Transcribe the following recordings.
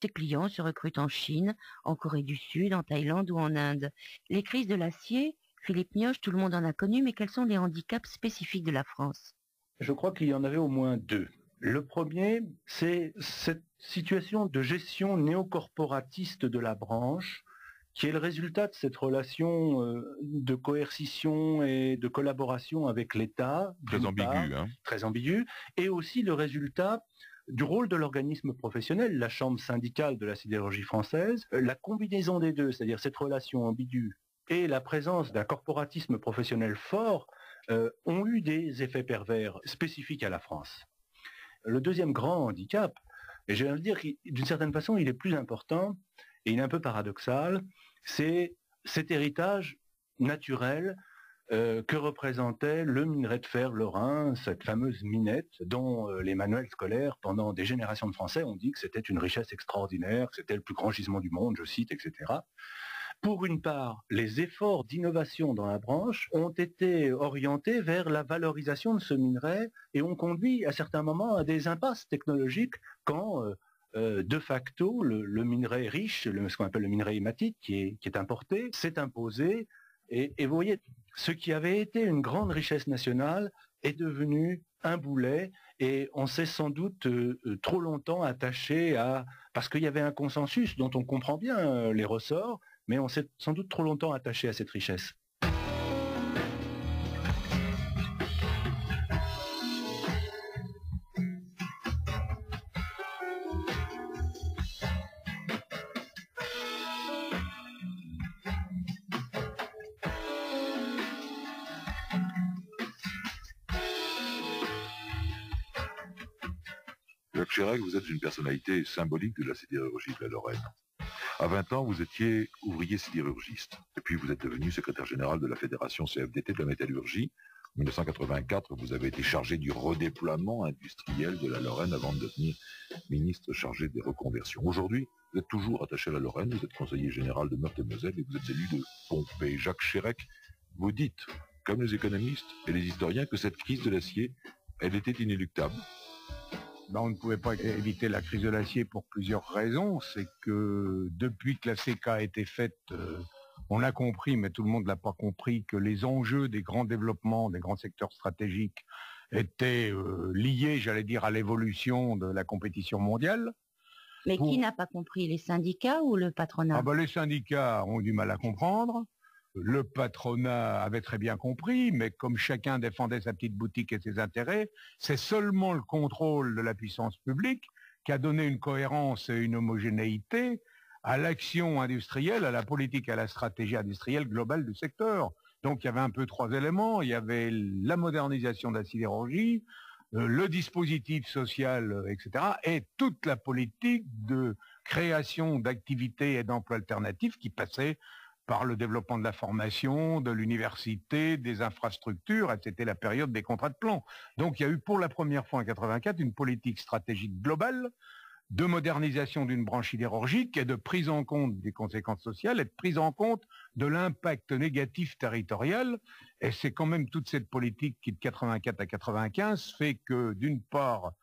Ses clients se recrutent en Chine, en Corée du Sud, en Thaïlande ou en Inde. Les crises de l'acier, Philippe Mioche, tout le monde en a connu, mais quels sont les handicaps spécifiques de la France? Je crois qu'il y en avait au moins deux. Le premier, c'est cette situation de gestion néocorporatiste de la branche, qui est le résultat de cette relation de coercition et de collaboration avec l'État. Très ambigu, hein. Très ambigu, et aussi le résultat du rôle de l'organisme professionnel, la chambre syndicale de la sidérurgie française, la combinaison des deux, c'est-à-dire cette relation ambiguë et la présence d'un corporatisme professionnel fort, ont eu des effets pervers spécifiques à la France. Le deuxième grand handicap, et je viens de dire que d'une certaine façon il est plus important, et il est un peu paradoxal, c'est cet héritage naturel que représentait le minerai de fer lorrain, cette fameuse minette dont les manuels scolaires, pendant des générations de Français, ont dit que c'était une richesse extraordinaire, que c'était le plus grand gisement du monde, je cite, etc. Pour une part, les efforts d'innovation dans la branche ont été orientés vers la valorisation de ce minerai et ont conduit à certains moments à des impasses technologiques quand de facto le minerai riche, ce qu'on appelle le minerai hématite qui est importé, s'est imposé. Et vous voyez, ce qui avait été une grande richesse nationale est devenu un boulet, et on s'est sans doute trop longtemps attaché à... Parce qu'il y avait un consensus dont on comprend bien les ressorts, mais on s'est sans doute trop longtemps attaché à cette richesse. Jacques Chirac, vous êtes une personnalité symbolique de la sidérurgie de la Lorraine. À 20 ans, vous étiez ouvrier sidérurgiste. Et puis, vous êtes devenu secrétaire général de la Fédération CFDT de la métallurgie. En 1984, vous avez été chargé du redéploiement industriel de la Lorraine avant de devenir ministre chargé des reconversions. Aujourd'hui, vous êtes toujours attaché à la Lorraine, vous êtes conseiller général de Meurthe-et-Moselle et vous êtes élu de Pompée. Jacques Chirac, vous dites, comme les économistes et les historiens, que cette crise de l'acier, elle était inéluctable. On ne pouvait pas éviter la crise de l'acier pour plusieurs raisons. C'est que depuis que la CK a été faite, on a compris, mais tout le monde l'a pas compris, que les enjeux des grands développements, des grands secteurs stratégiques étaient liés, j'allais dire, à l'évolution de la compétition mondiale. Mais qui n'a pas compris, les syndicats ou le patronat? Les syndicats ont du mal à comprendre. Le patronat avait très bien compris, mais comme chacun défendait sa petite boutique et ses intérêts, c'est seulement le contrôle de la puissance publique qui a donné une cohérence et une homogénéité à l'action industrielle, à la politique, à la stratégie industrielle globale du secteur. Donc il y avait un peu trois éléments. Il y avait la modernisation de la sidérurgie, le dispositif social, etc., et toute la politique de création d'activités et d'emplois alternatifs qui passait par le développement de la formation, de l'université, des infrastructures, et c'était la période des contrats de plan. Donc il y a eu pour la première fois en 84 une politique stratégique globale de modernisation d'une branche sidérurgique et de prise en compte des conséquences sociales et de prise en compte de l'impact négatif territorial. Et c'est quand même toute cette politique qui de 84 à 95 fait que d'une part,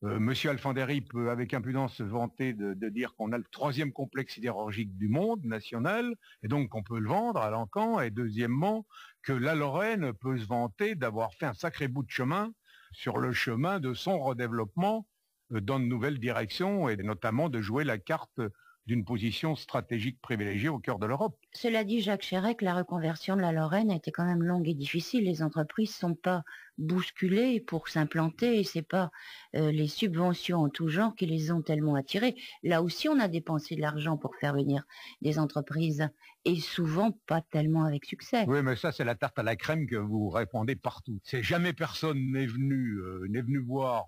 Monsieur Alfandéry peut avec impudence se vanter de dire qu'on a le troisième complexe sidérurgique du monde national, et donc qu'on peut le vendre à Lansquens, et deuxièmement, que la Lorraine peut se vanter d'avoir fait un sacré bout de chemin sur le chemin de son redéveloppement dans de nouvelles directions, et notamment de jouer la carte d'une position stratégique privilégiée au cœur de l'Europe. Cela dit, Jacques Chirac, la reconversion de la Lorraine a été quand même longue et difficile. Les entreprises sont pas bousculées pour s'implanter, et c'est pas les subventions en tout genre qui les ont tellement attirées. Là aussi, on a dépensé de l'argent pour faire venir des entreprises, et souvent pas tellement avec succès. Oui, mais ça, c'est la tarte à la crème que vous répandez partout. C'est jamais personne n'est venu voir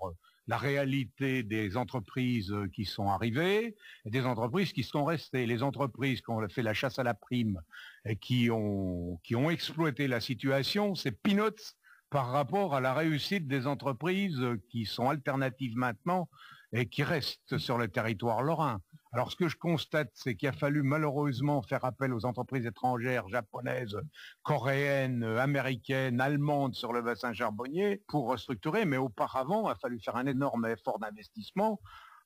la réalité des entreprises qui sont arrivées et des entreprises qui sont restées. Les entreprises qui ont fait la chasse à la prime et qui ont exploité la situation, c'est peanuts par rapport à la réussite des entreprises qui sont alternatives maintenant et qui restent sur le territoire lorrain. Alors ce que je constate, c'est qu'il a fallu malheureusement faire appel aux entreprises étrangères, japonaises, coréennes, américaines, allemandes sur le bassin charbonnier pour restructurer, mais auparavant, il a fallu faire un énorme effort d'investissement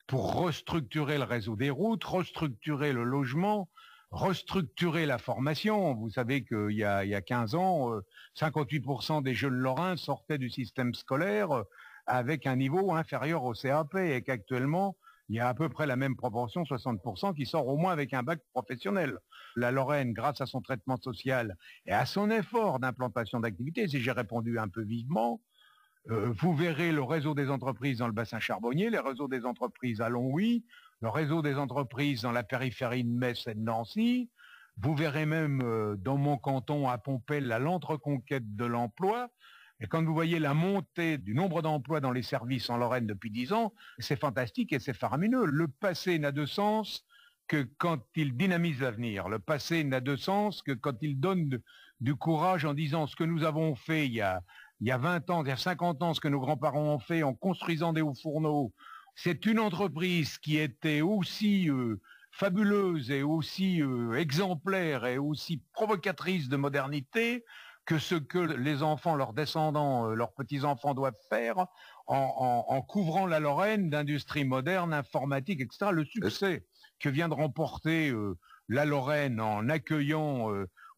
pour restructurer le réseau des routes, restructurer le logement, restructurer la formation. Vous savez qu'il y a 15 ans, 58% des jeunes Lorrains sortaient du système scolaire avec un niveau inférieur au CAP et qu'actuellement, il y a à peu près la même proportion, 60%, qui sort au moins avec un bac professionnel. La Lorraine, grâce à son traitement social et à son effort d'implantation d'activités, si j'ai répondu un peu vivement, vous verrez le réseau des entreprises dans le bassin charbonnier, les réseaux des entreprises à Longwy, le réseau des entreprises dans la périphérie de Metz et de Nancy. Vous verrez même dans mon canton à Pompel la lente reconquête de l'emploi. Et quand vous voyez la montée du nombre d'emplois dans les services en Lorraine depuis 10 ans, c'est fantastique et c'est faramineux. Le passé n'a de sens que quand il dynamise l'avenir. Le passé n'a de sens que quand il donne du courage en disant ce que nous avons fait il y a 20 ans, il y a 50 ans, ce que nos grands-parents ont fait en construisant des hauts fourneaux. C'est une entreprise qui était aussi fabuleuse et aussi exemplaire et aussi provocatrice de modernité que ce que les enfants, leurs descendants, leurs petits-enfants doivent faire en couvrant la Lorraine d'industrie moderne, informatique, etc. Le succès que vient de remporter la Lorraine en accueillant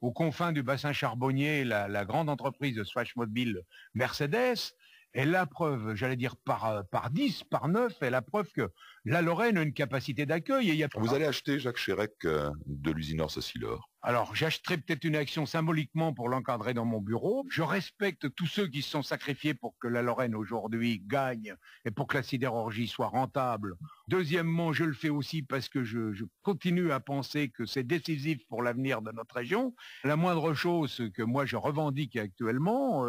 aux confins du bassin charbonnier la grande entreprise de Swatch-Mobile Mercedes, est la preuve, j'allais dire par 10, par 9, est la preuve que la Lorraine a une capacité d'accueil. Vous allez acheter, Jacques Chérec, de l'Usinor Sacilor. Alors, j'achèterai peut-être une action symboliquement pour l'encadrer dans mon bureau. Je respecte tous ceux qui se sont sacrifiés pour que la Lorraine aujourd'hui gagne et pour que la sidérurgie soit rentable. Deuxièmement, je le fais aussi parce que je continue à penser que c'est décisif pour l'avenir de notre région. La moindre chose que moi je revendique actuellement,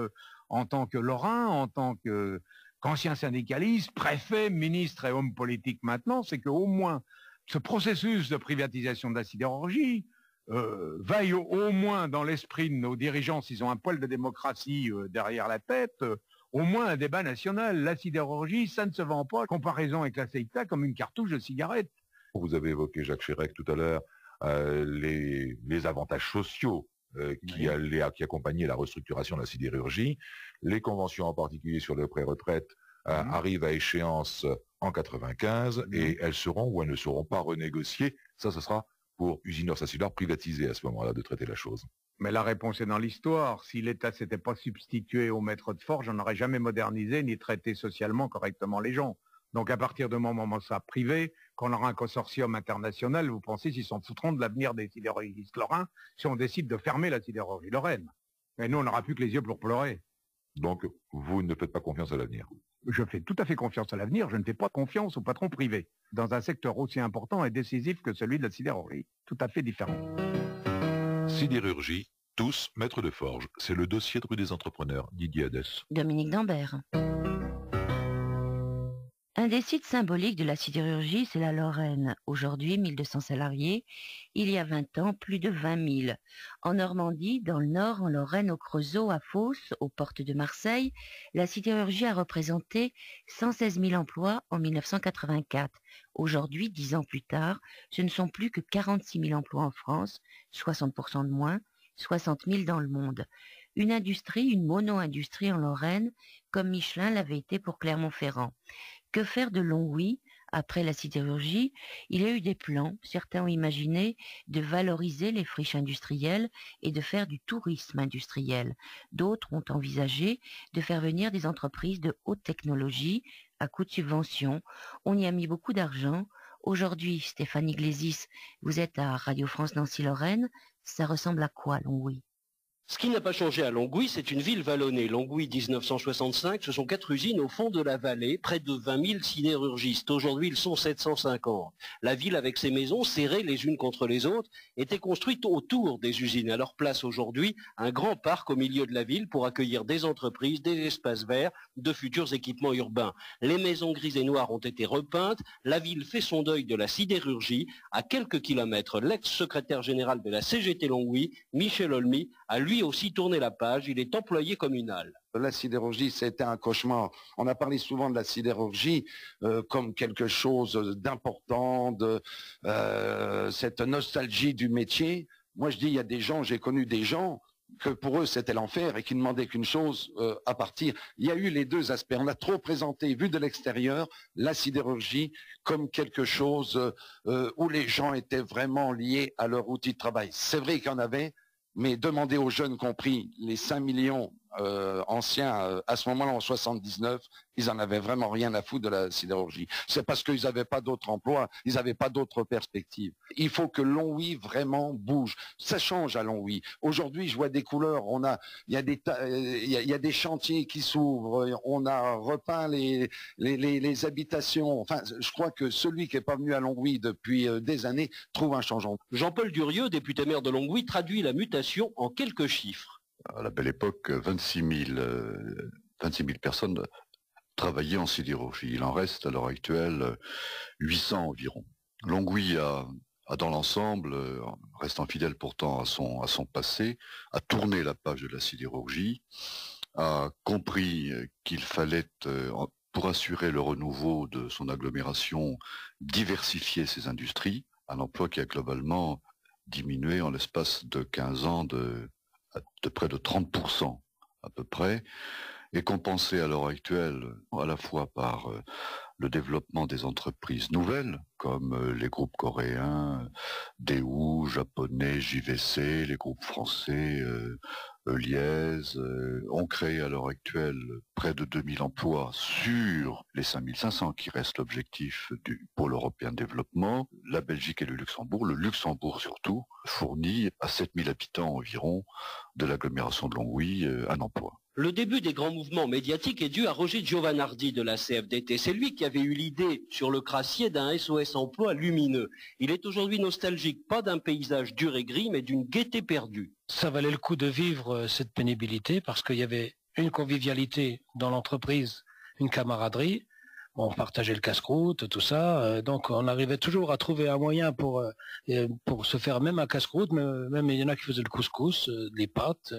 en tant que Lorrain, en tant qu'ancien syndicaliste, préfet, ministre et homme politique maintenant, c'est qu'au moins ce processus de privatisation de la sidérurgie vaille au moins dans l'esprit de nos dirigeants, s'ils ont un poil de démocratie derrière la tête, au moins un débat national. La sidérurgie, ça ne se vend pas, comparaison avec la CETA, comme une cartouche de cigarette. Vous avez évoqué, Jacques Chérec, tout à l'heure, les avantages sociaux qui accompagnaient la restructuration de la sidérurgie. Les conventions, en particulier sur le pré-retraite, arrivent à échéance en 95 et elles seront ou elles ne seront pas renégociées. Ça, ce sera pour Usinor Sacilor privatisé à ce moment-là de traiter la chose. Mais la réponse est dans l'histoire. Si l'État ne s'était pas substitué aux maîtres de forge, on n'aurait jamais modernisé ni traité socialement correctement les gens. Donc à partir du moment où ça sera privé, qu'on aura un consortium international, vous pensez s'ils s'en foutront de l'avenir des sidérurgistes lorrains si on décide de fermer la sidérurgie lorraine. Et nous, on n'aura plus que les yeux pour pleurer. Donc, vous ne faites pas confiance à l'avenir? Je fais tout à fait confiance à l'avenir. Je ne fais pas confiance aux patrons privés dans un secteur aussi important et décisif que celui de la sidérurgie. Tout à fait différent. Sidérurgie, tous maîtres de forge. C'est le dossier de rue des entrepreneurs. Didier Hadès. Dominique Dambert. Un des sites symboliques de la sidérurgie, c'est la Lorraine. Aujourd'hui, 1200 salariés. Il y a 20 ans, plus de 20 000. En Normandie, dans le Nord, en Lorraine, au Creusot, à Fos, aux portes de Marseille, la sidérurgie a représenté 116 000 emplois en 1984. Aujourd'hui, 10 ans plus tard, ce ne sont plus que 46 000 emplois en France, 60% de moins, 60 000 dans le monde. Une industrie, une mono-industrie en Lorraine, comme Michelin l'avait été pour Clermont-Ferrand. Que faire de Longwy après la sidérurgie? Il y a eu des plans, certains ont imaginé de valoriser les friches industrielles et de faire du tourisme industriel. D'autres ont envisagé de faire venir des entreprises de haute technologie à coût de subvention. On y a mis beaucoup d'argent. Aujourd'hui, Stéphanie Glésis, vous êtes à Radio France Nancy-Lorraine. Ça ressemble à quoi, Longwy? Ce qui n'a pas changé à Longwy, c'est une ville vallonnée. Longwy 1965, ce sont 4 usines au fond de la vallée, près de 20 000 sidérurgistes. Aujourd'hui, ils sont 750. La ville, avec ses maisons serrées les unes contre les autres, était construite autour des usines. À leur place aujourd'hui, un grand parc au milieu de la ville pour accueillir des entreprises, des espaces verts, de futurs équipements urbains. Les maisons grises et noires ont été repeintes. La ville fait son deuil de la sidérurgie. À quelques kilomètres, l'ex-secrétaire général de la CGT Longwy, Michel Olmy, a lui aussi tourné la page. Il est employé communal. La sidérurgie, c'était un cauchemar. On a parlé souvent de la sidérurgie comme quelque chose d'important, de cette nostalgie du métier. Moi, je dis, il y a des gens, j'ai connu des gens, que pour eux c'était l'enfer et qui demandaient qu'une chose, à partir. Il y a eu les deux aspects. On a trop présenté, vu de l'extérieur, la sidérurgie comme quelque chose où les gens étaient vraiment liés à leur outil de travail. C'est vrai qu'il y en avait, mais demandez aux jeunes compris, les 5 millions anciens, à ce moment-là, en 79, ils en avaient vraiment rien à foutre de la sidérurgie. C'est parce qu'ils n'avaient pas d'autres emplois, ils n'avaient pas d'autres perspectives. Il faut que Longwy vraiment bouge. Ça change à Longwy. Aujourd'hui, je vois des couleurs. Il y a des chantiers qui s'ouvrent. On a repeint les habitations. Enfin, je crois que celui qui n'est pas venu à Longwy depuis des années trouve un changement. Jean-Paul Durieux, député maire de Longwy, traduit la mutation en quelques chiffres. À la belle époque, 26 000 personnes travaillaient en sidérurgie. Il en reste à l'heure actuelle 800 environ. Longwy a dans l'ensemble, restant fidèle pourtant à son passé, a tourné la page de la sidérurgie, a compris qu'il fallait, pour assurer le renouveau de son agglomération, diversifier ses industries, un emploi qui a globalement diminué en l'espace de 15 ans de près de 30% à peu près, et compensé à l'heure actuelle à la fois par le développement des entreprises nouvelles, comme les groupes coréens, Daewoo, japonais, JVC, les groupes français, Liège, ont créé à l'heure actuelle près de 2000 emplois sur les 5500 qui restent l'objectif du pôle européen de développement. La Belgique et le Luxembourg surtout, fournit à 7000 habitants environ de l'agglomération de Longwy un emploi. Le début des grands mouvements médiatiques est dû à Roger Giovanardi de la CFDT. C'est lui qui avait eu l'idée sur le Crassier d'un SOS emploi lumineux. Il est aujourd'hui nostalgique, pas d'un paysage dur et gris, mais d'une gaieté perdue. Ça valait le coup de vivre cette pénibilité parce qu'il y avait une convivialité dans l'entreprise, une camaraderie. On partageait le casse-croûte, tout ça. Donc on arrivait toujours à trouver un moyen pour se faire même un casse-croûte. Même il y en a qui faisaient le couscous, les pâtes.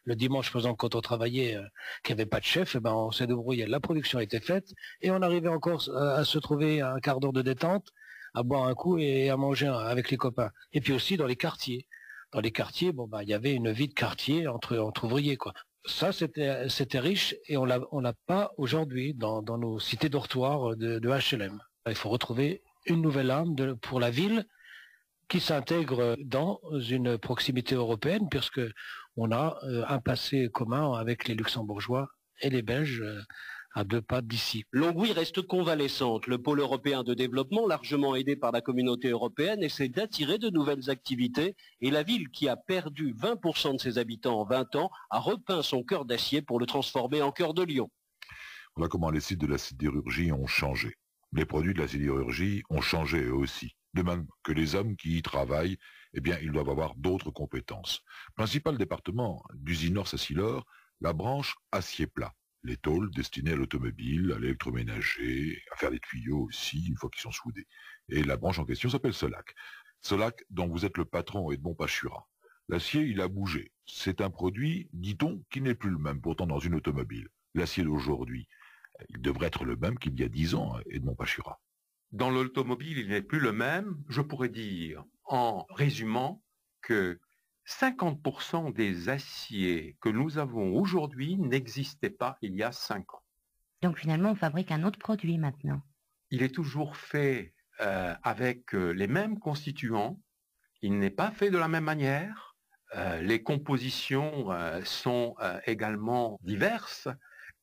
Le dimanche, par exemple, quand on travaillait, qu'il n'y avait pas de chef, on s'est débrouillé. La production était faite et on arrivait encore à se trouver un quart d'heure de détente, à boire un coup et à manger avec les copains. Et puis aussi dans les quartiers. Dans les quartiers, il y avait une vie de quartier entre ouvriers, quoi. Ça, c'était riche et on l'a pas aujourd'hui dans nos cités dortoirs de HLM. Il faut retrouver une nouvelle âme pour la ville qui s'intègre dans une proximité européenne, puisque on a un passé commun avec les Luxembourgeois et les Belges à 2 pas d'ici. Longwy reste convalescente. Le pôle européen de développement, largement aidé par la communauté européenne, essaie d'attirer de nouvelles activités et la ville, qui a perdu 20% de ses habitants en 20 ans, a repeint son cœur d'acier pour le transformer en cœur de lion. Voilà comment les sites de la sidérurgie ont changé. Les produits de la sidérurgie ont changé eux aussi. De même que les hommes qui y travaillent, ils doivent avoir d'autres compétences. Principal département d'Usinor Sassilor, la branche acier plat. Les tôles destinées à l'automobile, à l'électroménager, à faire des tuyaux aussi, une fois qu'ils sont soudés. Et la branche en question s'appelle Solac. Solac, dont vous êtes le patron, Edmond Pachura. L'acier, il a bougé. C'est un produit, dit-on, qui n'est plus le même, pourtant dans une automobile. L'acier d'aujourd'hui, il devrait être le même qu'il y a 10 ans, Edmond Pachura. Dans l'automobile, il n'est plus le même. Je pourrais dire, en résumant, que 50% des aciers que nous avons aujourd'hui n'existaient pas il y a 5 ans. Donc finalement, on fabrique un autre produit maintenant. Il est toujours fait avec les mêmes constituants. Il n'est pas fait de la même manière. Les compositions sont également diverses.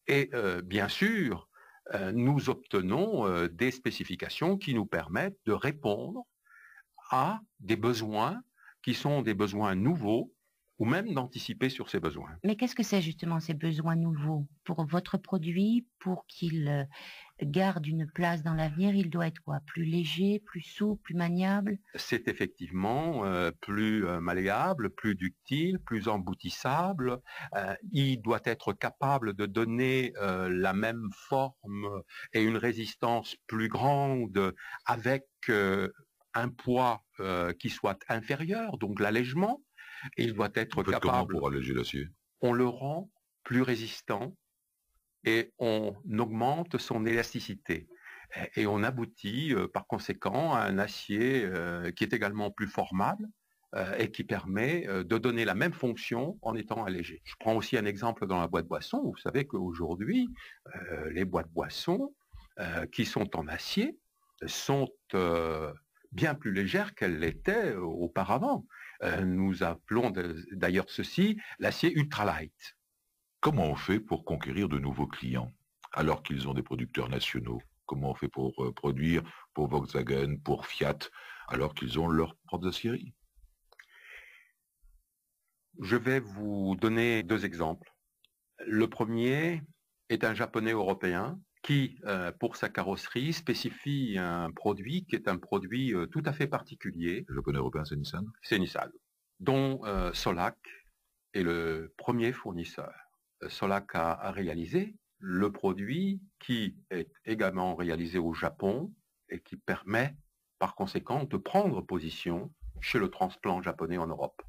Et bien sûr, nous obtenons des spécifications qui nous permettent de répondre à des besoins qui sont des besoins nouveaux ou même d'anticiper sur ces besoins. Mais qu'est-ce que c'est justement ces besoins nouveaux? Pour votre produit, pour qu'il garde une place dans l'avenir, il doit être quoi? Plus léger, plus souple, plus maniable? C'est effectivement plus malléable, plus ductile, plus emboutissable. Il doit être capable de donner la même forme et une résistance plus grande avec un poids qui soit inférieur, donc l'allègement. Il doit être capable. Comment pour alléger l'acier? On le rend plus résistant et on augmente son élasticité. Et on aboutit par conséquent à un acier qui est également plus formable, et qui permet de donner la même fonction en étant allégé. Je prends aussi un exemple dans la boîte boisson. Vous savez qu'aujourd'hui, les boîtes boissons qui sont en acier sont bien plus légères qu'elles l'étaient auparavant. Nous appelons d'ailleurs ceci l'acier ultralight. Comment on fait pour conquérir de nouveaux clients alors qu'ils ont des producteurs nationaux? Comment on fait pour produire pour Volkswagen, pour Fiat, alors qu'ils ont leurs propres aciéries? Je vais vous donner 2 exemples. Le premier est un japonais européen qui, pour sa carrosserie, spécifie un produit qui est un produit tout à fait particulier. Le japonais européen, c'est Nissan? C'est Nissan, dont Solac est le premier fournisseur. Solac a réalisé le produit qui est également réalisé au Japon et qui permet par conséquent de prendre position chez le transplant japonais en Europe.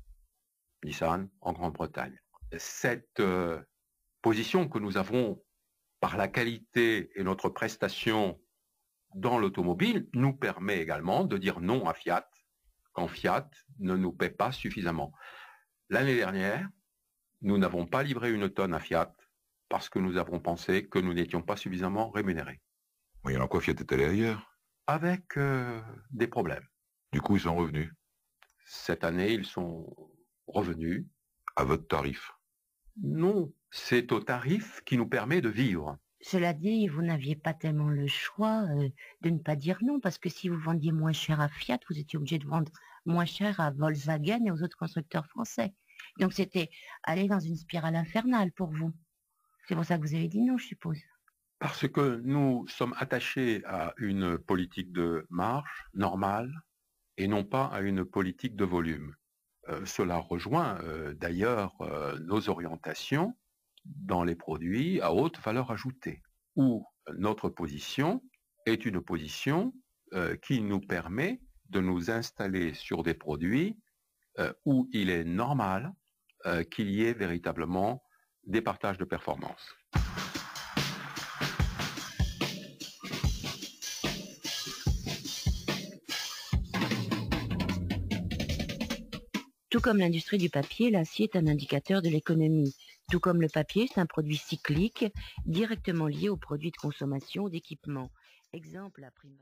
Nissan en Grande-Bretagne. Cette position que nous avons par la qualité et notre prestation dans l'automobile nous permet également de dire non à Fiat quand Fiat ne nous paie pas suffisamment. L'année dernière, nous n'avons pas livré une tonne à Fiat parce que nous avons pensé que nous n'étions pas suffisamment rémunérés. Oui, alors quoi, Fiat est allé ailleurs? Avec des problèmes. Du coup, ils sont revenus? Cette année, ils sont revenus. À votre tarif? Non, c'est au tarif qui nous permet de vivre. Cela dit, vous n'aviez pas tellement le choix de ne pas dire non, parce que si vous vendiez moins cher à Fiat, vous étiez obligé de vendre moins cher à Volkswagen et aux autres constructeurs français. Donc c'était aller dans une spirale infernale pour vous. C'est pour ça que vous avez dit non, je suppose. Parce que nous sommes attachés à une politique de marge normale et non pas à une politique de volume. Cela rejoint d'ailleurs nos orientations dans les produits à haute valeur ajoutée, où notre position est une position qui nous permet de nous installer sur des produits où il est normal qu'il y ait véritablement des partages de performance. Tout comme l'industrie du papier, l'acier est un indicateur de l'économie. Tout comme le papier, c'est un produit cyclique, directement lié aux produits de consommation ou d'équipement. Exemple, la prime.